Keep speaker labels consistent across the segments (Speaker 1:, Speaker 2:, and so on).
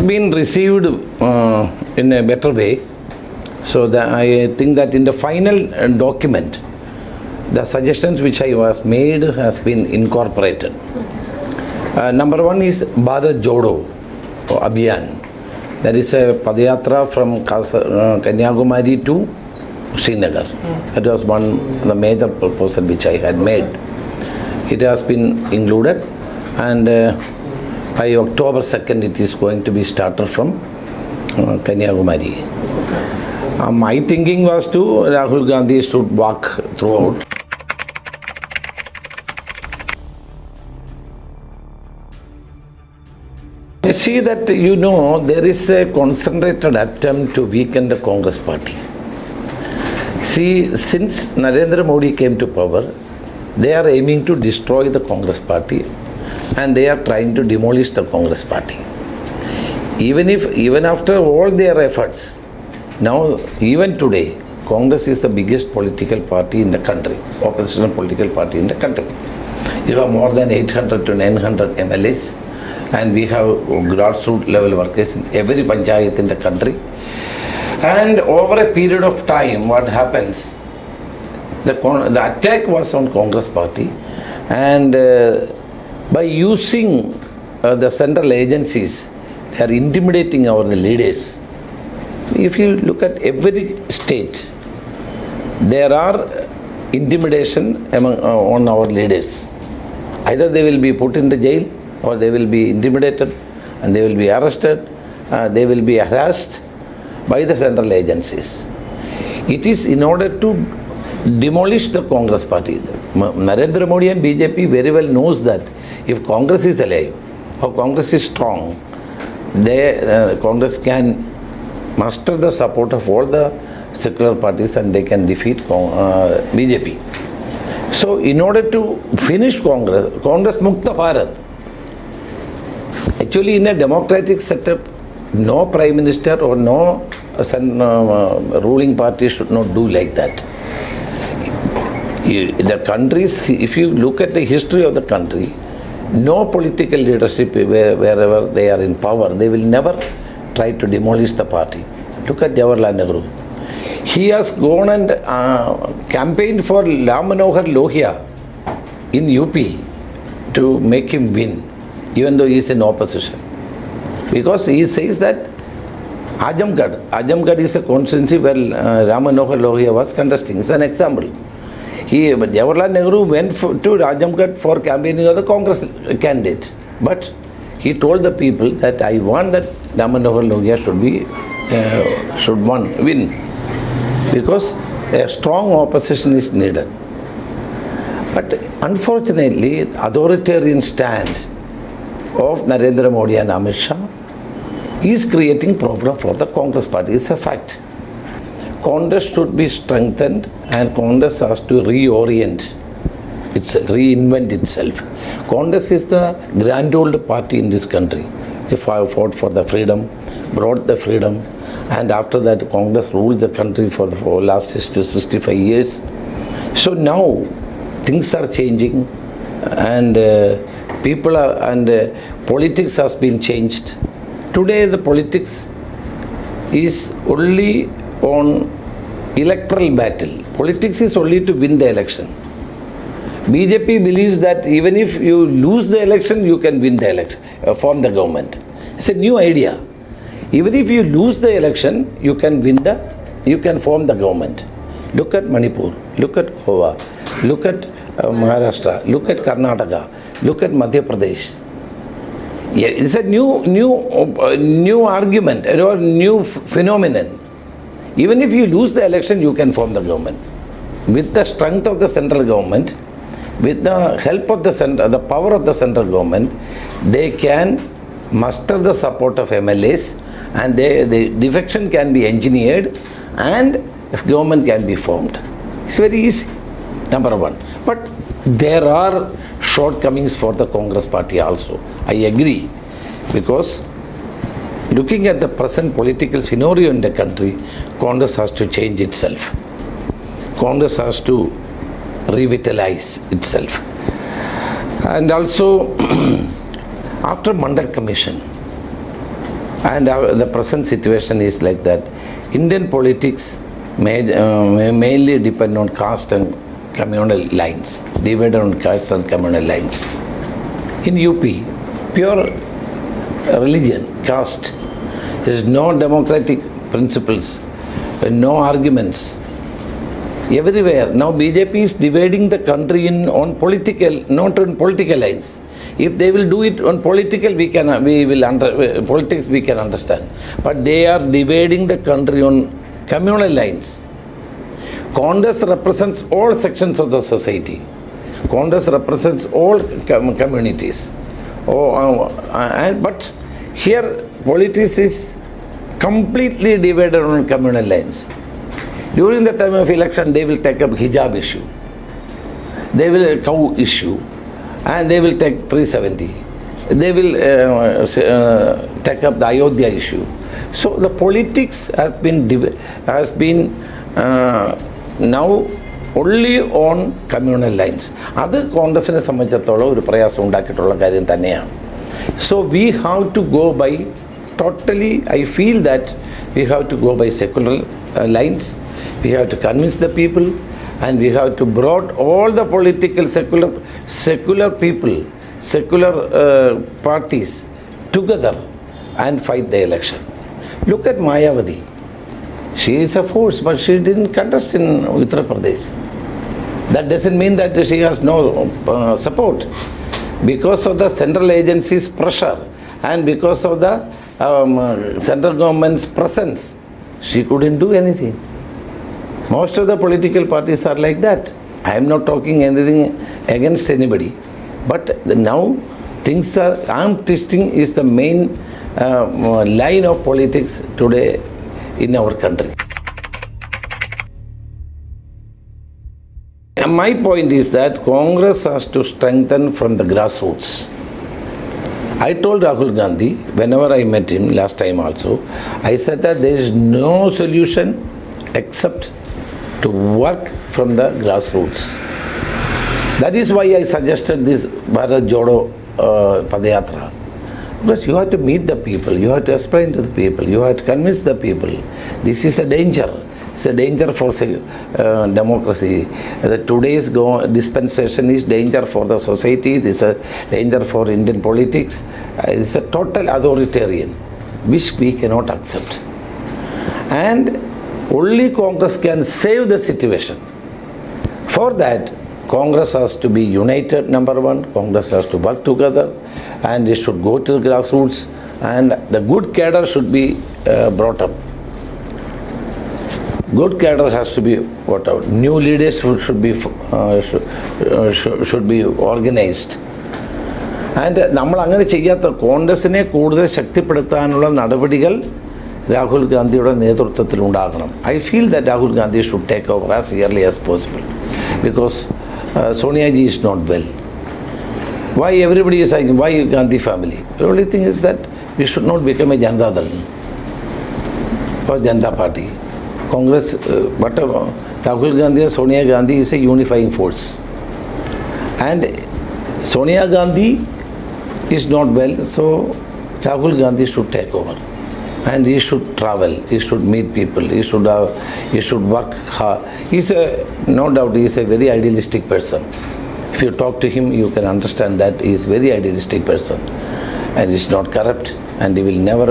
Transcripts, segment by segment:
Speaker 1: been received in a better way. So I think that in the final document, the suggestions which I was made has been incorporated. Number one is Bharat Jodo Abhiyan. That is a Padayatra from Kanyakumari to Srinagar. That was the major proposal which I had made. It has been included, and by October 2nd it is going to be started from Kanyakumari. My thinking was to Rahul Gandhi should walk throughout. I see that, there is a concentrated attempt to weaken the Congress party. See, since Narendra Modi came to power, they are aiming to destroy the Congress party, and they are trying to demolish the Congress party. Even after all their efforts, now even today, Congress is the biggest political party in the country, opposition political party in the country. You have more than 800 to 900 MLAs, and we have grassroots level workers in every panchayat in the country. And over a period of time, what happens? The attack was on Congress party, and by using the central agencies, they are intimidating our leaders. If you look at every state, there are intimidation on our leaders. Either they will be put into jail, or they will be intimidated, and they will be arrested, they will be harassed by the central agencies. It is in order to demolish the Congress party. Narendra Modi and BJP very well knows that if Congress is alive, or Congress is strong, Congress can muster the support of all the secular parties, and they can defeat BJP. So in order to finish Congress Mukta Bharat, actually in a democratic setup, no prime minister or no ruling party should not do like that. The countries, if you look at the history of the country, no political leadership wherever they are in power, they will never try to demolish the party. Look at Jawaharlal Nehru. He has gone and campaigned for Ram Manohar Lohia in UP to make him win, even though he is in opposition. Because he says that Ajamgarh is a constituency where Ram Manohar Lohia was contesting. It's an example. Jawaharlal Nehru went to Ajamgarh for campaigning as a Congress candidate. But he told the people that I want that Ram Manohar Lohia should win. Because a strong opposition is needed. But unfortunately, authoritarian stand of Narendra Modi and Amit Shah is creating problem for the Congress party. It's a fact. Congress should be strengthened, and Congress has to reinvent itself. Congress is the grand old party in this country. They fought for the freedom, brought the freedom, and after that Congress ruled the country for the last 65 years. So now things are changing, and people are, and politics has been changed. Today the politics is only on electoral battle. Politics is only to win the election. BJP believes that even if you lose the election, you can win the election, form the government. It's a new idea. Even if you lose the election, you can form the government. Look at Manipur, look at Goa, look at Maharashtra, look at Karnataka, look at Madhya Pradesh. Yeah, it's a new argument or new phenomenon. Even if you lose the election, you can form the government. With the strength of the central government, with the help of the power of the central government, they can muster the support of MLAs, and the defection can be engineered, and government can be formed. It's very easy, number one. But there are shortcomings for the Congress party also. I agree, because looking at the present political scenario in the country, Congress has to change itself. Congress has to revitalize itself. And also, after Mandal Commission, And the present situation is like that. Indian politics mainly depend on caste and communal lines, divided on caste and communal lines. In UP, pure religion, caste, is no democratic principles, no arguments. Everywhere. Now BJP is dividing the country on political, not on political lines. If they will do it on political, politics we can understand. But they are dividing the country on communal lines. Congress represents all sections of the society. Congress represents all communities. But here politics is completely divided on communal lines. During the time of election, they will take up hijab issue, they will cow issue, and they will take 370. They will take up the Ayodhya issue. So the politics has been now only on communal lines. Other കോൺഗ്രസിനെ സംബന്ധിച്ചിടത്തോളം ഒരു പ്രയാസം ഉണ്ടാക്കിയിട്ടുള്ള കാര്യം തന്നെയാണ്. So we have to go by totally, I feel that we have to go by secular lines. We have to convince the people, and we have to brought all the political secular people, secular parties together and fight the election. Look at Mayavadi. She is a force, but she didn't contest in Uttar Pradesh. That doesn't mean that she has no support. Because of the central agency's pressure and because of the central government's presence, she couldn't do anything. Most of the political parties are like that. I am not talking anything against anybody. But now things are, arm twisting is the main line of politics today in our country. And my point is that Congress has to strengthen from the grassroots. I told Rahul Gandhi, whenever I met him last time also, I said that there is no solution except to work from the grassroots. That is why I suggested this Bharat Jodo Padayatra. Because you have to meet the people, you have to explain to the people, you have to convince the people. This is a danger. It's a danger for democracy. Today's dispensation is danger for the society. It is a danger for Indian politics. It's a total authoritarian, which we cannot accept. And only Congress can save the situation. For that, Congress has to be united, number one. Congress has to work together, and it should go to the grassroots, and the good cadre should be brought up. Good cadre has to be brought out. New leaders should be organized. And നമ്മൾ അങ്ങനെ ചെയ്യാത്ത കോൺഗ്രസിനെ കൂടുതൽ ശക്തിപ്പെടുത്താനുള്ള നടപടികൾ രാഹുൽ ഗാന്ധിയുടെ നേതൃത്വത്തിൽ ഉണ്ടാകണം. I feel that Rahul Gandhi should take over as early as possible, because Sonia ji is not well. Why everybody is saying, why Gandhi family? The only thing is that we should not become a Janata Dal or Janata Party. Congress, whatever, Rahul Gandhi and Sonia Gandhi is a unifying force. And Sonia Gandhi is not well, so Rahul Gandhi should take over. And he should travel, he should meet people, he should work hard. No doubt, he is a very idealistic person. If you talk to him, you can understand that he is a very idealistic person. And he is not corrupt, and he will never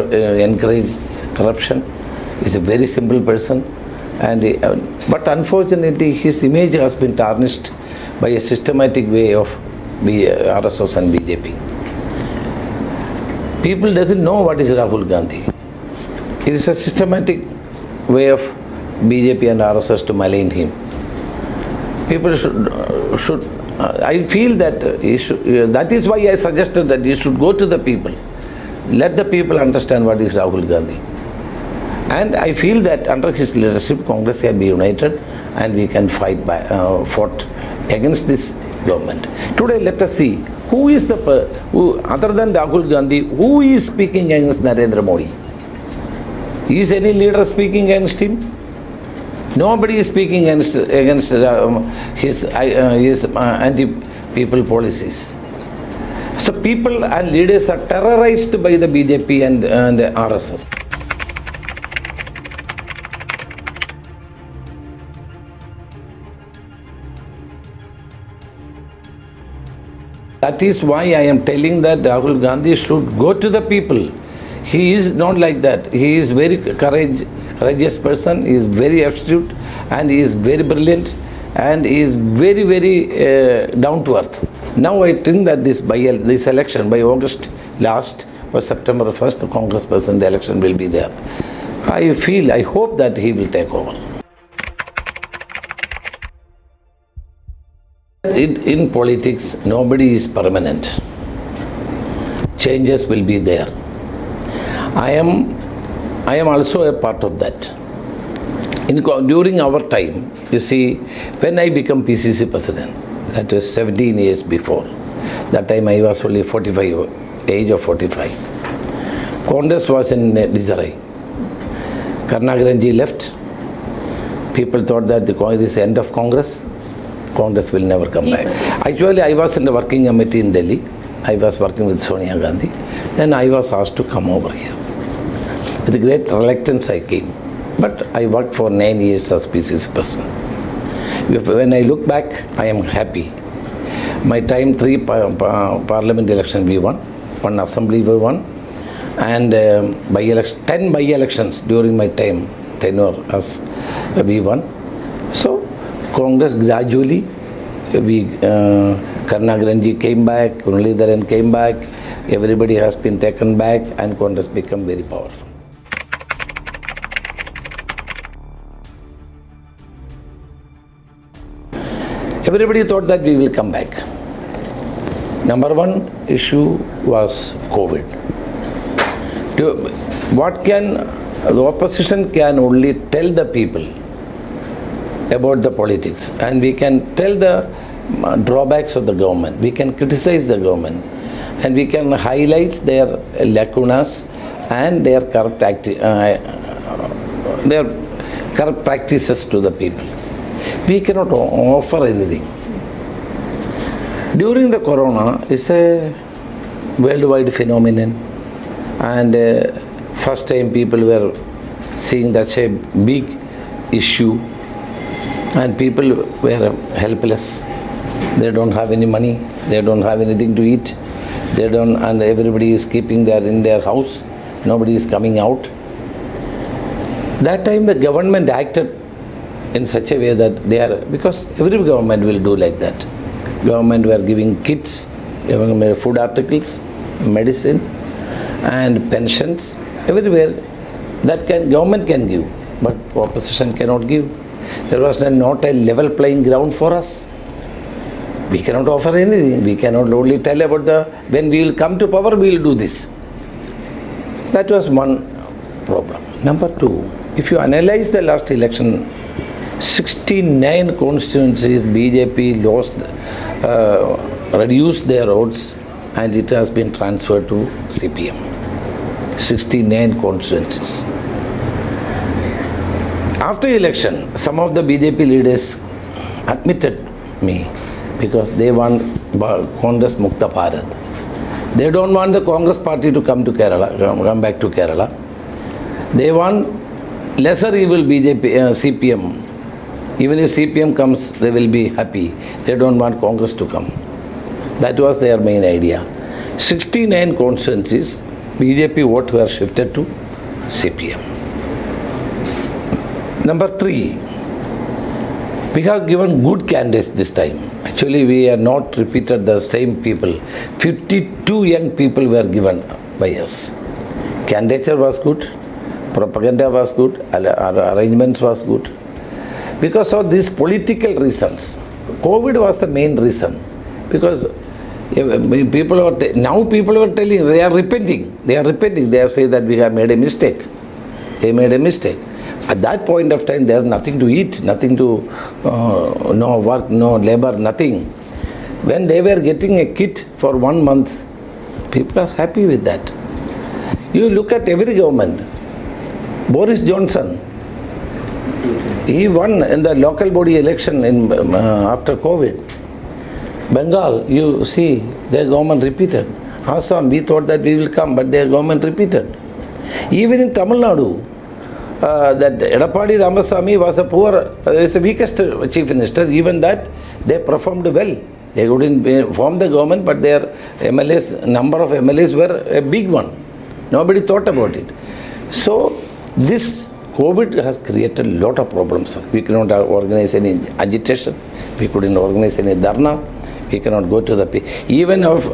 Speaker 1: encourage corruption. He is a very simple person. But unfortunately, his image has been tarnished by a systematic way of RSS and BJP. People doesn't know what is Rahul Gandhi. It is a systematic way of BJP and RSS to malign him. People should I feel that that is why I suggested that he should go to the people. Let the people understand what is Rahul Gandhi. And I feel that under his leadership, Congress can be united, and we can fight against this government. Today, let us see who is other than Rahul Gandhi, who is speaking against Narendra Modi. Is any leader speaking against him? Nobody is speaking against his anti-people policies. So So people and leaders are terrorized by the BJP and the RSS. That is why I am telling that Rahul Gandhi should go to the people. He is not like that. He is very courageous person. He is very astute and he is very brilliant and he is very, very down to earth. Now I think that this election by August last or September 1st, the Congress president election will be there. I hope that he will take over. In politics, nobody is permanent. Changes will be there. I am also a part of that. During our time, you see, when I became PCC president, that was 17 years before. That time I was only 45, age of 45. Congress was in disarray. Karunakaran ji left. People thought that this is the end of Congress. Congress will never come back. Actually, I was in the working committee in Delhi. I was working with Sonia Gandhi. Then I was asked to come over here. With great reluctance I came. But I worked for 9 years as PCC president. When I look back, I am happy. My time, 3 parliament election we won, 1 assembly we won, and 10 by-elections during my tenure as we won. So, Congress gradually, Karunakaran ji came back, Muralidharan came back, everybody has been taken back and Congress become very powerful. Everybody thought that we will come back. Number one issue was COVID. The opposition can only tell the people about the politics and we can tell the drawbacks of the government. We can criticize the government and we can highlight their lacunas and their corrupt practices to the people. We cannot offer anything. During the corona, it's a worldwide phenomenon and first time people were seeing that's a big issue and people were helpless. They don't have any money, they don't have anything to eat, and everybody is keeping in their house, nobody is coming out. That time the government acted in such a way that because every government will do like that. Government were giving kits, food articles, medicine and pensions, everywhere. Government can give, but opposition cannot give. There was not a level playing ground for us. We cannot offer anything. We cannot only tell about when we will come to power, we will do this. That was one problem. Number two, if you analyze the last election, 69 constituencies BJP lost, reduced their votes and it has been transferred to CPM. 69 constituencies. After election, some of the BJP leaders admitted me because they want Congress Mukta Bharat. They don't want the Congress party to come back to Kerala. They want lesser evil BJP, CPM. Even if CPM comes, they will be happy. They don't want Congress to come. That was their main idea. 69 constituencies, BJP vote were shifted to CPM. Number three, we have given good candidates this time. Actually, we have not repeated the same people. 52 young people were given by us. Candidature was good, propaganda was good, arrangements was good. Because of these political reasons, COVID was the main reason. Because people were telling, they are repenting. They have said that we have made a mistake. They made a mistake. At that point of time, there is nothing to eat, nothing to, no work, no labor, nothing. When they were getting a kit for 1 month, people are happy with that. You look at every government. Boris Johnson, he won in the local body election after COVID. Bengal, you see, their government repeated. Assam, we thought that we will come, but their government repeated. Even in Tamil Nadu, that Edapadi Ramasamy was a poor, is the weakest chief minister. Even that, they performed well. They couldn't form the government, but their MLAs, number of MLAs were a big one. Nobody thought about it. So, this COVID has created a lot of problems. We cannot organize any agitation. We couldn't organize any dharna. We cannot go to the... Even if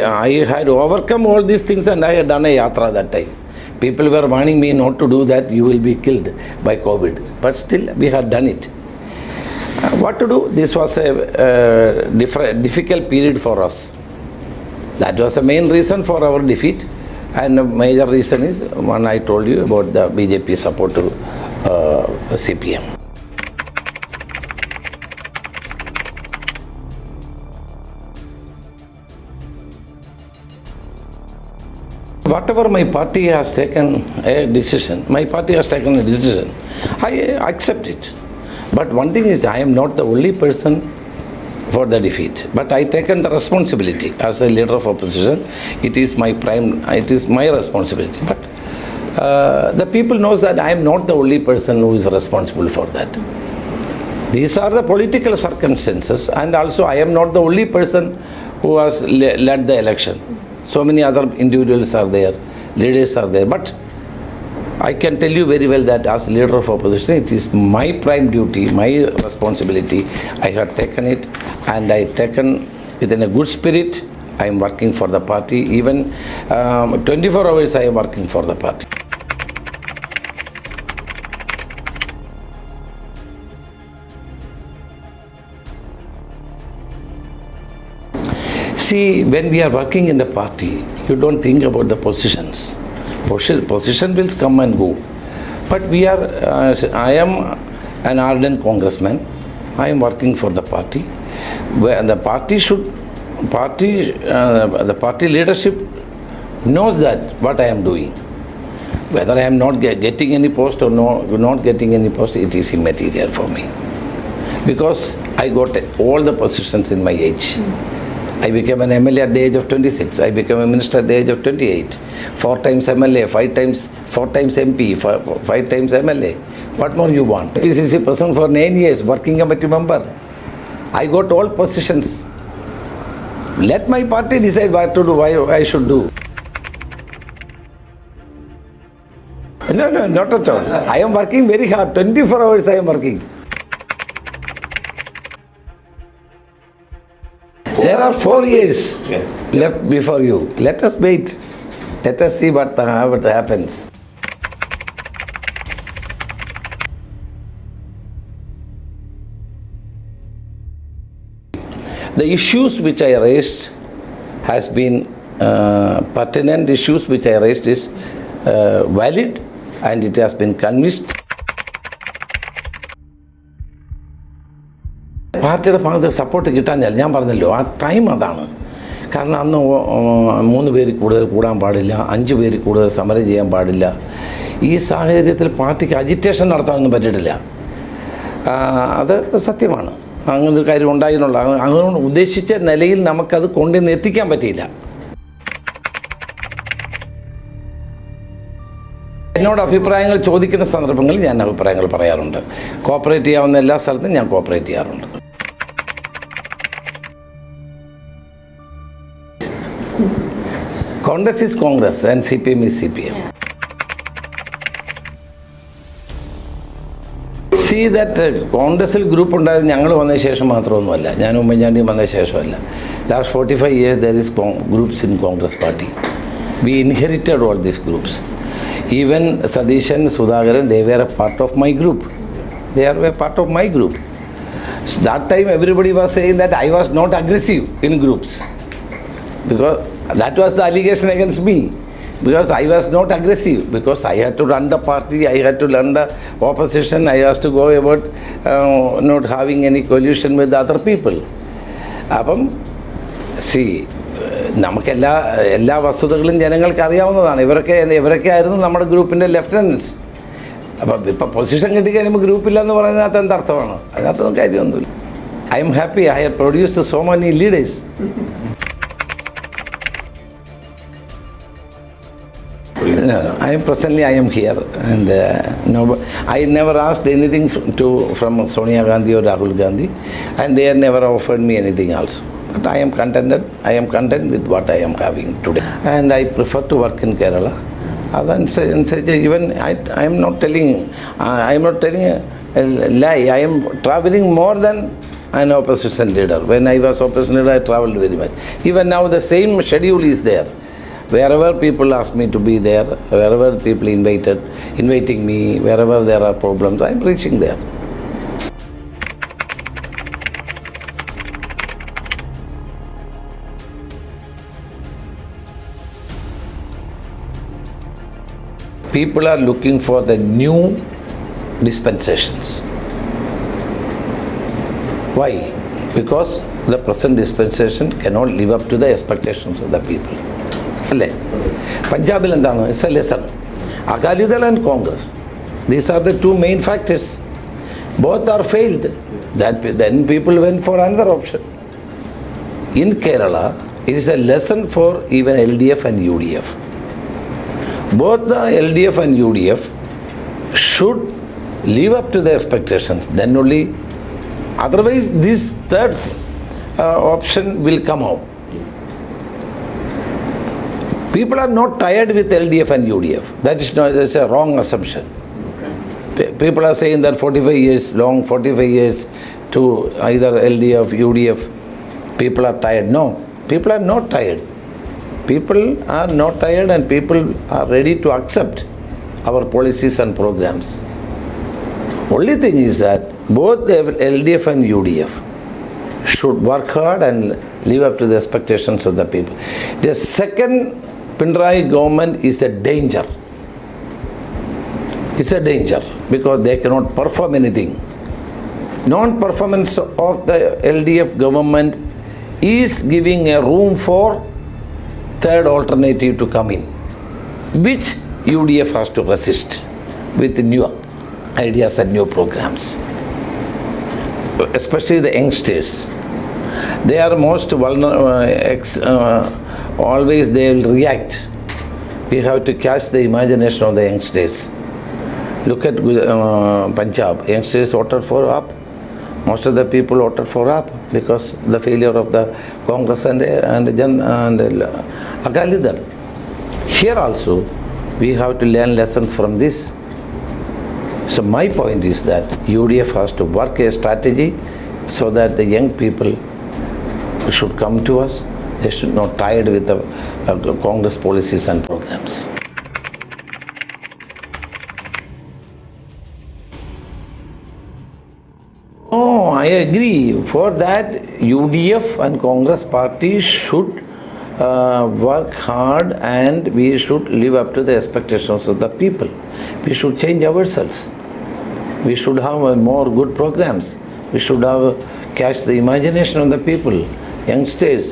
Speaker 1: I had overcome all these things and I had done a yatra that time. People were warning me not to do that, you will be killed by COVID. But still, we had done it. What to do? This was a difficult period for us. That was the main reason for our defeat. And the major reason is one I told you about the BJP support to CPM. Whatever my party has taken a decision, I accept it. But one thing is, I am not the only person for the defeat. But I taken the responsibility as a leader of opposition. It is my responsibility. But the people knows that I am not the only person who is responsible for that. These are the political circumstances, and also I am not the only person who has led the election. So many other individuals are there, leaders are there. But I can tell you very well that as leader of opposition, it is my prime duty, my responsibility. I have taken it, and I taken within a good spirit. I am working for the party. Even 24 hours I am working for the party. See, when we are working in the party, you don't think about the positions. Position will come and go. But I am an ardent congressman. I am working for the party. Where the party leadership knows that what I am doing. Whether I am not getting any post or not getting any post, it is immaterial for me. Because I got all the positions in my age. I became an MLA at the age of 26. I became a minister at the age of 28. 4 times MLA, 4 times MP, 5 times MLA. What more you want? PCC person for 9 years, working committee member. I got all positions. Let my party decide what to do, why I should do. No, not at all. I am working very hard. 24 hours I am working. There are 4 years left before you. Let us wait. Let us see what happens. The issues which I raised has been pertinent issues which I raised is valid, and it has been convinced. പാർട്ടിയുടെ ഭാഗത്ത് support കിട്ടാഞ്ഞാൽ ഞാൻ പറഞ്ഞല്ലോ ആ time അതാണ്. കാരണം അന്ന് 3 പേര് കൂടുതൽ കൂടാൻ പാടില്ല, 5 പേര് കൂടുതൽ സമരം ചെയ്യാൻ പാടില്ല. ഈ സാഹചര്യത്തിൽ പാർട്ടിക്ക് അജിറ്റേഷൻ നടത്താനൊന്നും പറ്റിയിട്ടില്ല. അത് സത്യമാണ്. അങ്ങനൊരു കാര്യം ഉണ്ടായിരുന്നുള്ള അങ്ങനെ ഉദ്ദേശിച്ച നിലയിൽ നമുക്കത് കൊണ്ടുവന്ന് എത്തിക്കാൻ പറ്റിയില്ല. എന്നോട് അഭിപ്രായങ്ങൾ ചോദിക്കുന്ന സന്ദർഭങ്ങളിൽ ഞാൻ അഭിപ്രായങ്ങൾ പറയാറുണ്ട്. കോപ്പറേറ്റ് ചെയ്യാവുന്ന എല്ലാ സ്ഥലത്തും ഞാൻ കോപ്പറേറ്റ് ചെയ്യാറുണ്ട്. Congress is Congress and CPM is CPM. See that കോൺഗ്രസിൽ ഗ്രൂപ്പ് ഉണ്ടായത് ഞങ്ങൾ വന്ന ശേഷം മാത്രമൊന്നുമല്ല, ഞാൻ ഉമ്മൻചാണ്ടി വന്ന ശേഷമല്ല. Last 45 years there is groups in Congress party. We inherited all these groups. Even Sadish and Sudhakaran, they were a part of my group. They are a part of my group. So that time everybody was saying that I was not aggressive in groups. Because that was the allegation against me. Because I was not aggressive. Because I had to run the party, I had to run the opposition, I had to go about not having any collusion with other people. അപ്പം എല്ലാ വസ്തുതകളും ജനങ്ങൾക്ക് അറിയാവുന്നതാണ്. ഇവരൊക്കെ ആയിരുന്നു നമ്മുടെ ഗ്രൂപ്പിൻ്റെ ലെഫ്റ്റനൻറ്റ്സ്. അപ്പം ഇപ്പം പൊസിഷൻ കിട്ടിക്കഴിയുമ്പോൾ ഗ്രൂപ്പില്ലെന്ന് പറയുന്നതിനകത്ത് എന്തർത്ഥമാണ്? അതിനകത്തൊന്നും കാര്യമൊന്നുമില്ല. I am happy I have produced so many leaders. No, I am here, and no, I never asked anything from Sonia Gandhi or Rahul Gandhi, and they have never offered me anything else. But I am contented. I am content with what I am having today, and I prefer to work in Kerala. Even I am not telling. I am not telling a lie. I am traveling more than an opposition leader. When I was opposition leader, I travelled very much. Even now, the same schedule is there. Wherever people ask me to be there, wherever people inviting me, wherever there are problems, I am reaching there. People are looking for the new dispensations. Why? Because the present dispensation cannot live up to the expectations of the people. Punjab is a lesson. Akalidal and Congress. These are the two main factors. Both are failed. Then people went for another option. In Kerala, it is a lesson for even LDF and UDF. Both the LDF and UDF should live up to the expectations. Then only, otherwise this third option will come out. People are not tired with LDF and UDF. That's a wrong assumption. Okay. People are saying that 45 years to either LDF, UDF, people are tired. No, people are not tired. People are not tired, and people are ready to accept our policies and programs. Only thing is that both the LDF and UDF should work hard and live up to the expectations of the people. The second Pinarayi government is a danger. It's a danger because they cannot perform anything. Non-performance of the LDF government is giving a room for third alternative to come in, which UDF has to resist with new ideas and new programs. Especially the youngsters. They are most vulnerable. Always they will react. We have to catch the imagination of the youngsters. Look at Punjab. Youngsters voted for AAP. Most of the people voted for AAP because the failure of the Congress and Akalidal. Here also, we have to learn lessons from this. So my point is that UDF has to work a strategy so that the young people should come to us. They should not be tired with the Congress policies and programs. Oh, I agree. For that, UDF and Congress party should work hard, and we should live up to the expectations of the people. We should change ourselves. We should have more good programs. We should have catch the imagination of the people, youngsters.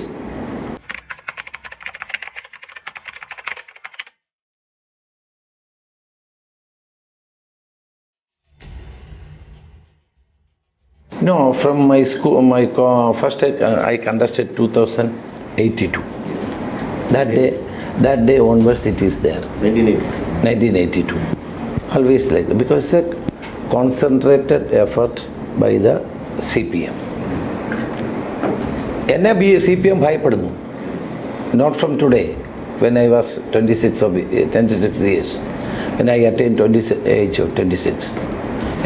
Speaker 1: No, from my school, first I contested 2082. That day onwards it is there. 1982. Always like that, because it's a concentrated effort by the CPM. CPM ഭയപ്പെടുന്നു. Not from today, when I was 26 years, when I attained age of 26.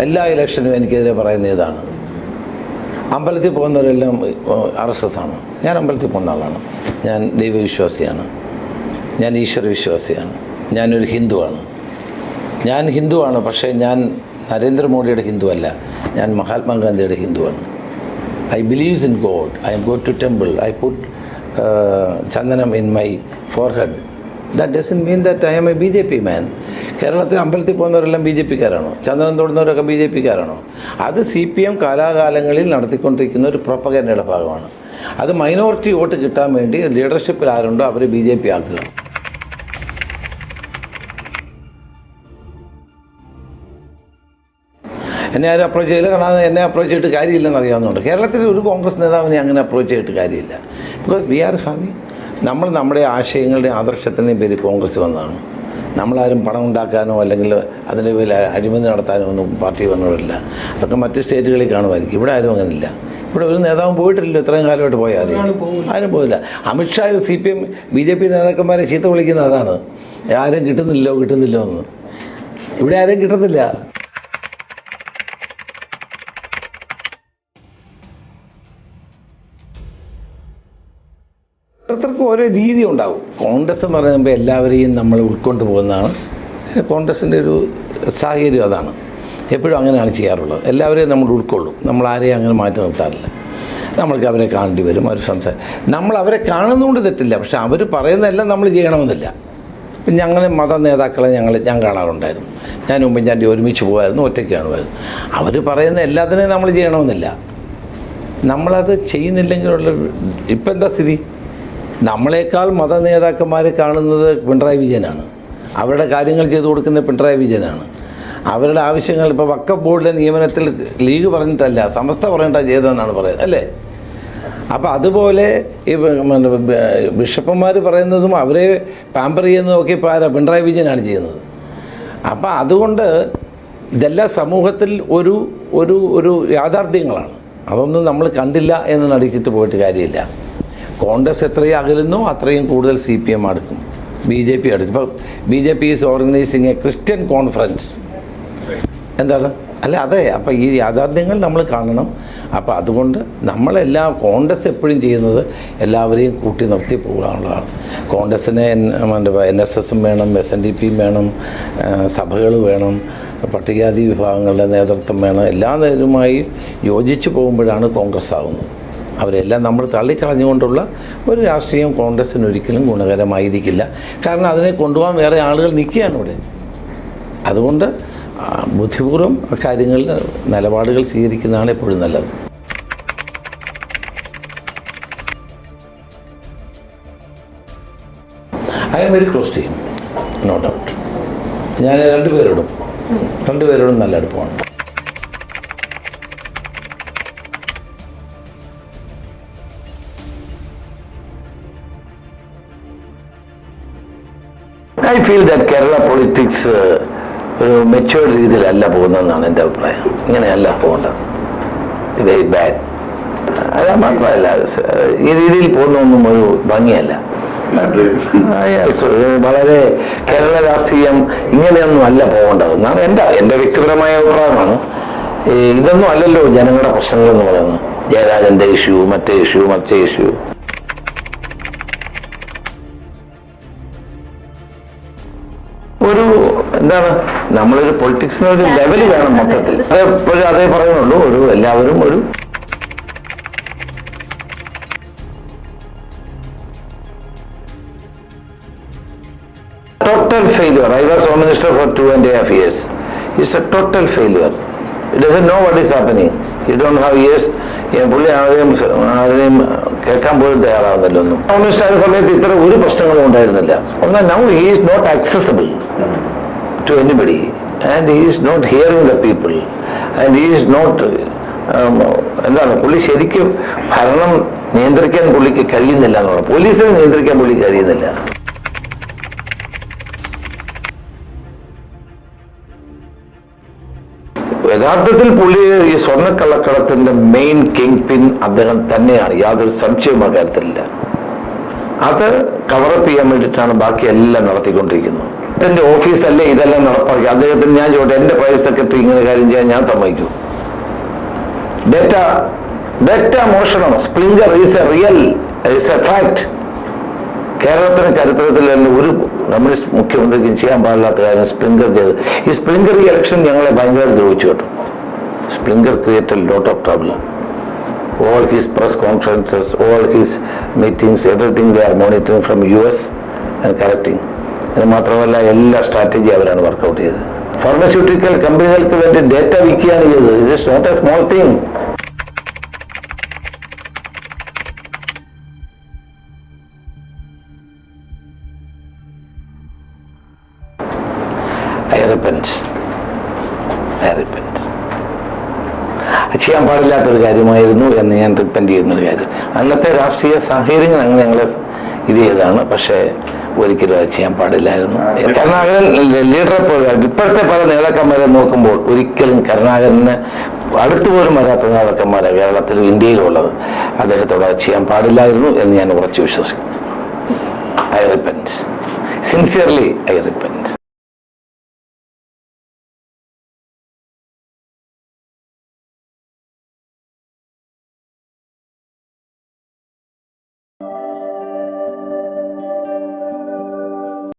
Speaker 1: എല്ലാ ഇലക്ഷനും എനിക്കെതിരെ പറയുന്ന ഇതാണ്. അമ്പലത്തിൽ പോകുന്നവരെല്ലാം RSS-ആണ്. ഞാൻ അമ്പലത്തിൽ പോകുന്ന ആളാണ്. ഞാൻ ദൈവവിശ്വാസിയാണ്. ഞാൻ ഈശ്വരവിശ്വാസിയാണ്. ഞാനൊരു ഹിന്ദുവാണ്. പക്ഷേ ഞാൻ നരേന്ദ്രമോദിയുടെ ഹിന്ദുവല്ല. ഞാൻ മഹാത്മാഗാന്ധിയുടെ ഹിന്ദുവാണ്. I believe in God. I go to temple. I put chandanam in my forehead. That doesn't mean that I am a BJP man. കേരളത്തിൽ അമ്പലത്തിൽ പോകുന്നവരെല്ലാം BJP-കാരാണോ? ചന്ദനം തൊടുന്നവരൊക്കെ BJP-കാരാണോ? അത് CPM കാലാകാലങ്ങളിൽ നടത്തിക്കൊണ്ടിരിക്കുന്ന ഒരു പ്രൊപ്പഗൻഡയുടെ ഭാഗമാണ്. അത് മൈനോറിറ്റി വോട്ട് കിട്ടാൻ വേണ്ടി ലീഡർഷിപ്പിൽ ആരുണ്ടോ അവർ BJP ആക്കുക. എന്നെ ആരും അപ്രോച്ച് ചെയ്യില്ല. കാരണം എന്നെ അപ്രോച്ച് ചെയ്തിട്ട് കാര്യമില്ലെന്ന് അറിയാവുന്നതുകൊണ്ട്. കേരളത്തിൽ ഒരു കോൺഗ്രസ് നേതാവിനെ അങ്ങനെ അപ്രോച്ച് ചെയ്തിട്ട് കാര്യമില്ല. ബിക്കോസ് വി ആർ ഹാവിങ് നമ്മുടെ ആശയങ്ങളുടെയും ആദർശത്തിൻ്റെയും പേര് കോൺഗ്രസ് വന്നതാണ്. നമ്മളാരും പണം ഉണ്ടാക്കാനോ അല്ലെങ്കിൽ അതിൻ്റെ പേരിൽ അഴിമതി നടത്താനോ ഒന്നും പാർട്ടി വന്നവരില്ല. അതൊക്കെ മറ്റ് സ്റ്റേറ്റുകളിൽ കാണുമായിരിക്കും. ഇവിടെ ആരും അങ്ങനെയില്ല. ഇവിടെ ഒരു നേതാവും പോയിട്ടില്ലല്ലോ. ഇത്രയും കാലമായിട്ട് പോയ ആരും പോയില്ല. അമിത്ഷാ CPM BJP നേതാക്കന്മാരെ ചീത്ത വിളിക്കുന്നത് അതാണ്. ആരും കിട്ടുന്നില്ലോ എന്ന്. ഇവിടെ ആരും കിട്ടുന്നില്ല. ഓരോരുത്തർക്കും ഓരോ രീതി ഉണ്ടാവും. കോൺഗ്രസ് എന്ന് പറയുമ്പോൾ എല്ലാവരെയും നമ്മൾ ഉൾക്കൊണ്ട് പോകുന്നതാണ് കോൺഗ്രസിൻ്റെ ഒരു സാഹചര്യം. അതാണ് എപ്പോഴും അങ്ങനെയാണ് ചെയ്യാറുള്ളത്. എല്ലാവരെയും നമ്മൾ ഉൾക്കൊള്ളും. നമ്മൾ ആരെയും അങ്ങനെ മാറ്റി നിർത്താറില്ല. നമ്മൾക്ക് അവരെ കാണേണ്ടി വരും. അവർ നമ്മൾ അവരെ കാണുന്നതുകൊണ്ട് തെറ്റില്ല. പക്ഷെ അവർ പറയുന്നതെല്ലാം നമ്മൾ ചെയ്യണമെന്നില്ല. പിന്നെ അങ്ങനെ മത നേതാക്കളെ ഞാൻ കാണാറുണ്ടായിരുന്നു. ഞാൻ ഉമ്മൻചാണ്ടി ഒരുമിച്ച് പോകുമായിരുന്നു, ഒറ്റയ്ക്ക് കാണുമായിരുന്നു. അവർ പറയുന്ന എല്ലാത്തിനെയും നമ്മൾ ചെയ്യണമെന്നില്ല. നമ്മളത് ചെയ്യുന്നില്ലെങ്കിലുള്ള ഇപ്പം എന്താ സ്ഥിതി? നമ്മളെക്കാൾ മത നേതാക്കന്മാരെ കാണുന്നത് പിണറായി വിജയനാണ്. അവരുടെ കാര്യങ്ങൾ ചെയ്തു കൊടുക്കുന്ന പിണറായി വിജയനാണ്. അവരുടെ ആവശ്യങ്ങൾ ഇപ്പോൾ വഖഫ് ബോർഡിലെ നിയമനത്തിൽ ലീഗ് പറഞ്ഞിട്ടല്ല, സമസ്ത പറഞ്ഞിട്ടാണ് ചെയ്തതെന്നാണ് പറയുന്നത്, അല്ലേ? അപ്പോൾ അതുപോലെ ഈ ബിഷപ്പന്മാർ പറയുന്നതും അവരെ പാമ്പർ ചെയ്യുന്നതൊക്കെ ഇപ്പോൾ ആരാ? പിണറായി വിജയനാണ് ചെയ്യുന്നത്. അപ്പോൾ അതുകൊണ്ട് ഇതെല്ലാം സമൂഹത്തിൽ ഒരു ഒരു ഒരു യാഥാർത്ഥ്യങ്ങളാണ്. അതൊന്നും നമ്മൾ കണ്ടില്ല എന്ന് നടിക്കിട്ട് പോയിട്ട് കാര്യമില്ല. കോൺഗ്രസ് എത്രയും അകലുന്നോ അത്രയും കൂടുതൽ CPM അടുക്കും, BJP അടുക്കും. ഇപ്പോൾ BJP is organising A Christian conference. എന്താണ്? അല്ല, അതെ. അപ്പോൾ ഈ യാഥാർത്ഥ്യങ്ങൾ നമ്മൾ കാണണം. അപ്പോൾ അതുകൊണ്ട് നമ്മളെല്ലാം കോൺഗ്രസ് എപ്പോഴും ചെയ്യുന്നത് എല്ലാവരെയും കൂട്ടി നിർത്തി പോകാനുള്ളതാണ്. കോൺഗ്രസ്സിന് NSS വേണം, SNDP വേണം, സഭകൾ വേണം, പട്ടികജാതി വിഭാഗങ്ങളുടെ നേതൃത്വം വേണം. എല്ലാ നേരുമായി യോജിച്ച് പോകുമ്പോഴാണ് കോൺഗ്രസ് ആവുന്നത്. അവരെല്ലാം നമ്മൾ തള്ളിക്കളഞ്ഞുകൊണ്ടുള്ള ഒരു രാഷ്ട്രീയം കോൺഗ്രസ്സിന് ഒരിക്കലും ഗുണകരമായിരിക്കില്ല. കാരണം അതിനെ കൊണ്ടുപോകാൻ വേറെ ആളുകൾ നിൽക്കുകയാണ് ഇവിടെ. അതുകൊണ്ട് ബുദ്ധിപൂർവ്വം കാര്യങ്ങളിൽ നിലപാടുകൾ സ്വീകരിക്കുന്നതാണ് എപ്പോഴും നല്ലത്. I'm very close to him, no doubt. ഞാൻ രണ്ടുപേരോടും നല്ല അടുപ്പമാണ്. I feel that Kerala politics ഒരു മെച്യൂർഡ് രീതിയിലല്ല പോകുന്നതെന്നാണ് എൻ്റെ അഭിപ്രായം. ഇങ്ങനെയല്ല പോകേണ്ടത്. Very bad. അത് മാത്രമല്ല, ഈ രീതിയിൽ പോകുന്നതൊന്നും ഒരു ഭംഗിയല്ല. വളരെ കേരള രാഷ്ട്രീയം ഇങ്ങനെയൊന്നും അല്ല പോകേണ്ടതെന്നാണ് എൻ്റെ വ്യക്തിപരമായ അഭിപ്രായമാണ്. ഇതൊന്നും അല്ലല്ലോ ജനങ്ങളുടെ പ്രശ്നങ്ങളെന്ന് പറയുന്നത്. ജയരാജൻ്റെ ഇഷ്യൂ, മറ്റേ ഇഷ്യൂ. ഒരു എന്താണ്, നമ്മളൊരു പൊളിറ്റിക്സിനൊരു ലെവൽ വേണം മൊത്തത്തിൽ. അതെപ്പോഴും അതേ പറയുന്നുള്ളൂ. എല്ലാവരും ഒരു total failure. I was Home Minister for 2.5 years. It's a total failure. He doesn't know what is happening. He don't have ears. പുള്ളി ആരെയും കേൾക്കാൻ പോലും തയ്യാറാവുന്നില്ല. ഒന്നും ഹോം മിനിസ്റ്റർ ആയ സമയത്ത് ഇത്ര ഒരു പ്രശ്നങ്ങളും ഉണ്ടായിരുന്നില്ല. എന്നാൽ now he is not accessible to anybody and he is not hearing the people and he is not പുള്ളി ശരിക്കും ഭരണം നിയന്ത്രിക്കാൻ പുള്ളിക്ക് കഴിയുന്നില്ല എന്നുള്ളത്. പോലീസിനെ നിയന്ത്രിക്കാൻ പുള്ളിക്ക് കഴിയുന്നില്ല. യഥാർത്ഥത്തിൽ പുള്ളി ഈ സ്വർണ്ണക്കള്ളക്കടത്തിന്റെ മെയിൻ കിങ് പിൻ അദ്ദേഹം തന്നെയാണ്, യാതൊരു സംശയവും അക്കാര്യത്തിലില്ല. അത് കവറപ്പ് ചെയ്യാൻ വേണ്ടിയിട്ടാണ് ബാക്കി എല്ലാം നടത്തിക്കൊണ്ടിരിക്കുന്നത്. എന്റെ ഓഫീസല്ലേ ഇതെല്ലാം നടപ്പാക്കി. അദ്ദേഹത്തിന് ഞാൻ ചോട്ടെ, എന്റെ പ്രൈവറ്റ് സെക്രട്ടറി ഇങ്ങനെ കാര്യം ചെയ്യാൻ ഞാൻ സമ്മതിക്കൂ? ഡേറ്റ മോഷണം, സ്പ്ലിങ്കർ ഈസ് എ ഫാക്ട്. കേരളത്തിന്റെ ചരിത്രത്തിൽ തന്നെ ഒരു കമ്മ്യൂണിസ്റ്റ് മുഖ്യമന്ത്രിക്കും ചെയ്യാൻ പാടില്ലാത്ത കാര്യം സ്പ്ലിങ്കർ ചെയ്ത്. ഈ സ്പ്ലിങ്കർ ഈ ഇലക്ഷൻ ഞങ്ങളെ ഭയങ്കര ദ്രോഹിച്ചു കേട്ടോ. Sprinklr created lot of trouble. All his press conferences, all his meetings, everything they are monitoring from US and correcting. അത് മാത്രമല്ല എല്ലാ സ്ട്രാറ്റജി അവരാണ് വർക്കൗട്ട് ചെയ്തത്. ഫാർമസ്യൂട്ടിക്കൽ കമ്പനികൾക്ക് വേണ്ടി ഡേറ്റ വിൽക്കുകയാണ് ചെയ്തത്. It is not a small thing. I repent. ചെയ്യാൻ പാടില്ലാത്തൊരു കാര്യമായിരുന്നു എന്ന് ഞാൻ റിപ്പൻറ്റ് ചെയ്യുന്നൊരു കാര്യം. അന്നത്തെ രാഷ്ട്രീയ സാഹചര്യങ്ങൾ അങ്ങനെ ഞങ്ങൾ ഇത് ചെയ്തതാണ്. പക്ഷേ ഒരിക്കലും അത് ചെയ്യാൻ പാടില്ലായിരുന്നു. കരുണാകരൻ ലീഡറെ പോലെ ഇപ്പോഴത്തെ പല നേതാക്കന്മാരെ നോക്കുമ്പോൾ ഒരിക്കലും കരുണാകരന് അടുത്തുപോലും വരാത്ത നേതാക്കന്മാരെ കേരളത്തിലും ഇന്ത്യയിലുള്ളത്. അദ്ദേഹത്തോട് അത് ചെയ്യാൻ പാടില്ലായിരുന്നു എന്ന് ഞാൻ ഉറച്ചു വിശ്വസിക്കുന്നു. I repent, sincerely I repent.